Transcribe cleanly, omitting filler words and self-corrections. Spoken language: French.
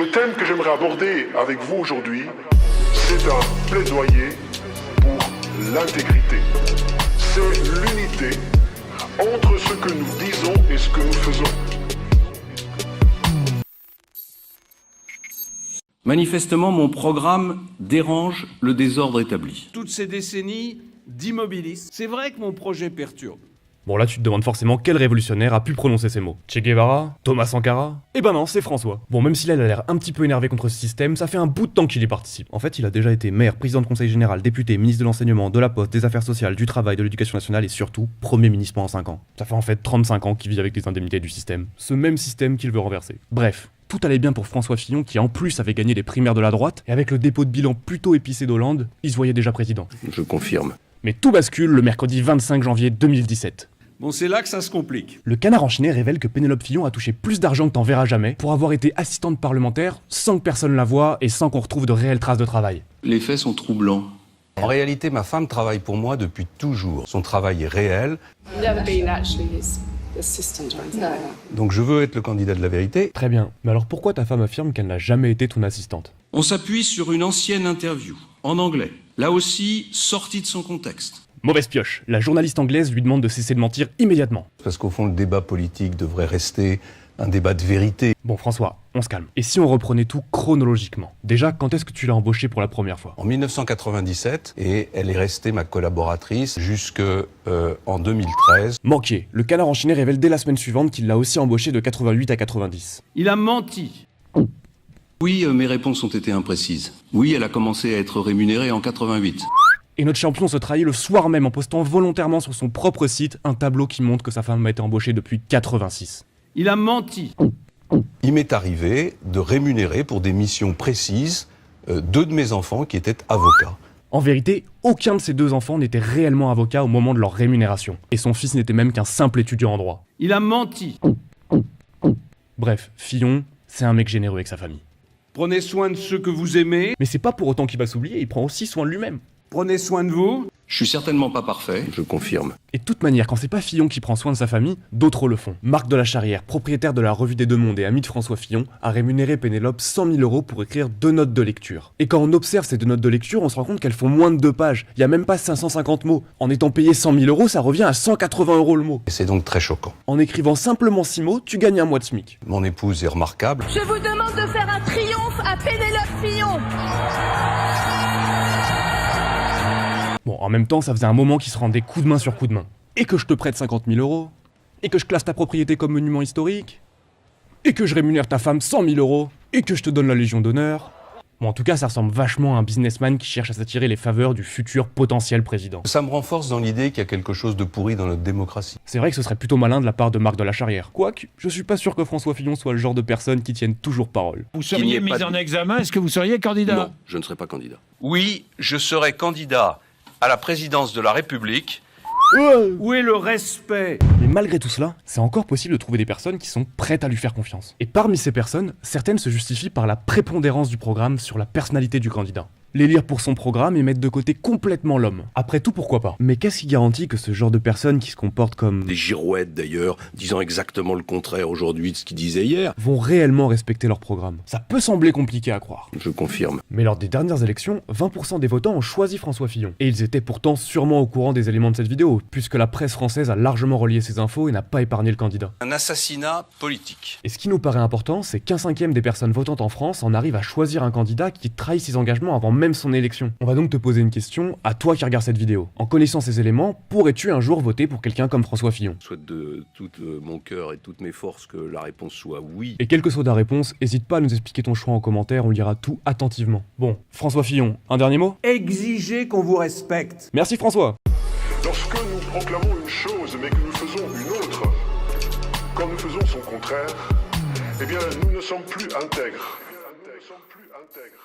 Le thème que j'aimerais aborder avec vous aujourd'hui, c'est un plaidoyer pour l'intégrité. C'est l'unité entre ce que nous disons et ce que nous faisons. Manifestement, mon programme dérange le désordre établi. Toutes ces décennies d'immobilisme, c'est vrai que mon projet perturbe. Bon là tu te demandes forcément quel révolutionnaire a pu prononcer ces mots. Che Guevara? Thomas Sankara? Eh ben non, c'est François. Bon, même s'il a l'air un petit peu énervé contre ce système, ça fait un bout de temps qu'il y participe. En fait, il a déjà été maire, président de conseil général, député, ministre de l'enseignement, de la poste, des affaires sociales, du travail, de l'éducation nationale et surtout, premier ministre pendant 5 ans. Ça fait en fait 35 ans qu'il vit avec les indemnités du système. Ce même système qu'il veut renverser. Bref. Tout allait bien pour François Fillon qui en plus avait gagné les primaires de la droite, et avec le dépôt de bilan plutôt épicé d'Hollande, il se voyait déjà président. Je confirme. Mais tout bascule le mercredi 25 janvier 2017. Bon, c'est là que ça se complique. Le Canard enchaîné révèle que Pénélope Fillon a touché plus d'argent que t'en verras jamais pour avoir été assistante parlementaire sans que personne la voie et sans qu'on retrouve de réelles traces de travail. Les faits sont troublants. En réalité, ma femme travaille pour moi depuis toujours. Son travail est réel. Never been actually his assistant or anything like that. Donc je veux être le candidat de la vérité. Très bien, mais alors pourquoi ta femme affirme qu'elle n'a jamais été ton assistante? On s'appuie sur une ancienne interview, en anglais, là aussi sortie de son contexte. Mauvaise pioche, la journaliste anglaise lui demande de cesser de mentir immédiatement. Parce qu'au fond, le débat politique devrait rester un débat de vérité. Bon François, on se calme. Et si on reprenait tout chronologiquement? Déjà, quand est-ce que tu l'as embauchée pour la première fois? En 1997, et elle est restée ma collaboratrice jusqu'en 2013. Manqué, le Canard enchaîné révèle dès la semaine suivante qu'il l'a aussi embauchée de 88 à 90. Il a menti. Oui, mes réponses ont été imprécises. Oui, elle a commencé à être rémunérée en 88. Et notre champion se trahit le soir même en postant volontairement sur son propre site un tableau qui montre que sa femme a été embauchée depuis 86. Il a menti. Il m'est arrivé de rémunérer pour des missions précises 2 de mes enfants qui étaient avocats. En vérité, aucun de ces 2 enfants n'était réellement avocat au moment de leur rémunération. Et son fils n'était même qu'un simple étudiant en droit. Il a menti. Bref, Fillon, c'est un mec généreux avec sa famille. Prenez soin de ceux que vous aimez. Mais c'est pas pour autant qu'il va s'oublier, il prend aussi soin de lui-même. Prenez soin de vous. Je suis certainement pas parfait. Je confirme. Et de toute manière, quand c'est pas Fillon qui prend soin de sa famille, d'autres le font. Marc de la Charrière, propriétaire de la Revue des Deux Mondes et ami de François Fillon, a rémunéré Pénélope 100 000 € pour écrire 2 notes de lecture. Et quand on observe ces 2 notes de lecture, on se rend compte qu'elles font moins de 2 pages. Il y a même pas 550 mots. En étant payé 100 000 €, ça revient à 180 € le mot. Et c'est donc très choquant. En écrivant simplement 6 mots, tu gagnes un mois de SMIC. Mon épouse est remarquable. Je vous demande de faire un triomphe à Pénélope Fillon. Bon, en même temps, ça faisait un moment qu'il se rendait coup de main sur coup de main. Et que je te prête 50 000 €, et que je classe ta propriété comme monument historique, et que je rémunère ta femme 100 000 €, et que je te donne la Légion d'honneur. Bon, en tout cas, ça ressemble vachement à un businessman qui cherche à s'attirer les faveurs du futur potentiel président. Ça me renforce dans l'idée qu'il y a quelque chose de pourri dans notre démocratie. C'est vrai que ce serait plutôt malin de la part de Marc de la Charrière. Quoique, je suis pas sûr que François Fillon soit le genre de personne qui tienne toujours parole. Vous Qu'il n'y seriez ait mis pas en de- examen, est-ce que vous seriez candidat? Non, je ne serai pas candidat. Oui, je serai candidat à la présidence de la République. Où est le respect? Mais malgré tout cela, c'est encore possible de trouver des personnes qui sont prêtes à lui faire confiance. Et parmi ces personnes, certaines se justifient par la prépondérance du programme sur la personnalité du candidat. L'élire pour son programme et mettre de côté complètement l'homme. Après tout, pourquoi pas? Mais qu'est-ce qui garantit que ce genre de personnes qui se comportent comme Des girouettes d'ailleurs, disant exactement le contraire aujourd'hui de ce qu'ils disaient hier. vont réellement respecter leur programme? Ça peut sembler compliqué à croire. Je confirme. Mais lors des dernières élections, 20% des votants ont choisi François Fillon. Et ils étaient pourtant sûrement au courant des éléments de cette vidéo, puisque la presse française a largement relié ces infos et n'a pas épargné le candidat. Un assassinat politique. Et ce qui nous paraît important, c'est qu'un cinquième des personnes votantes en France en arrive à choisir un candidat qui trahit ses engagements avant même son élection. On va donc te poser une question, à toi qui regardes cette vidéo. En connaissant ces éléments, pourrais-tu un jour voter pour quelqu'un comme François Fillon? Je souhaite de tout mon cœur et de toutes mes forces que la réponse soit oui. Et quelle que soit ta réponse, n'hésite pas à nous expliquer ton choix en commentaire, on lira tout attentivement. Bon, François Fillon, un dernier mot? Exigez qu'on vous respecte. Merci François! Lorsque nous proclamons une chose mais que nous faisons une autre, quand nous faisons son contraire, eh bien nous ne sommes plus intègres. Nous ne sommes plus intègres.